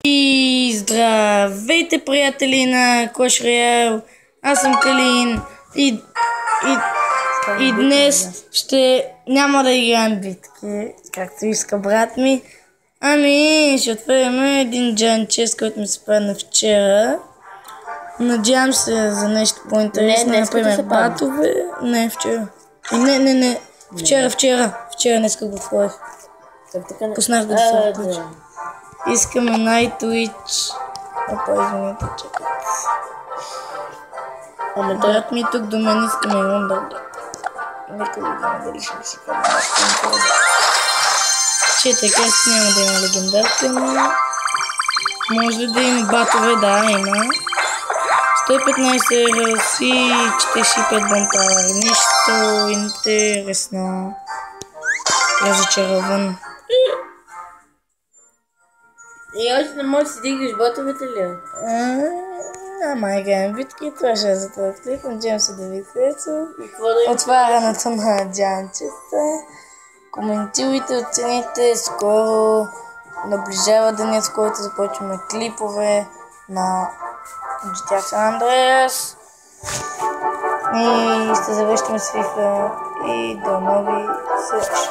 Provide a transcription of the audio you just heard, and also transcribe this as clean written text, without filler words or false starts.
И здравейте, приятели на Clash Royale! Аз съм Калин и днес няма да играем битки, както иска брат ми. Ще отворим един Giant Chest, който ми се падна вчера. Надявам се за нещо по-интересно, например батове. Не, вчера. Не. Вчера днеска го отворих. Пуснах го да се включи. Искаме Nightwitch. Извинете, чакайте. Брат ми тук до мен искаме Wonderblade. Нека видим дали ще ми си падне. Така няма да има легендарка, но може ли да има батове? Да, има. 115 релс и 45 бомпауър. Нищо интересно. Разочарован. И още не можеш да си дигнеш ботовете ли? Няма играем битки, това ще е за това клип. Надявам се да ви хареса. Отварянето на Giant Chest. Коментирайте, оцените. Скоро наближава денят, с който започваме клипове на GTA San Andreas. И ще завършим с FIFA и до нови срещи.